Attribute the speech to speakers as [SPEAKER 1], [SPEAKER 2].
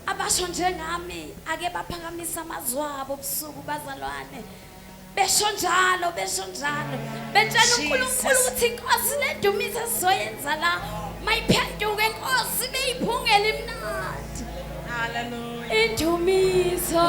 [SPEAKER 1] Abasho njengami ake baphakamisa amazwi abo ubusuku bazalwane besho njalo betshela uNkulunkulu ukuthi inkosi ledumisa sizoyenza la mayiphenduke inkosi beyiphungela imnandi. Hallelujah. Indumiso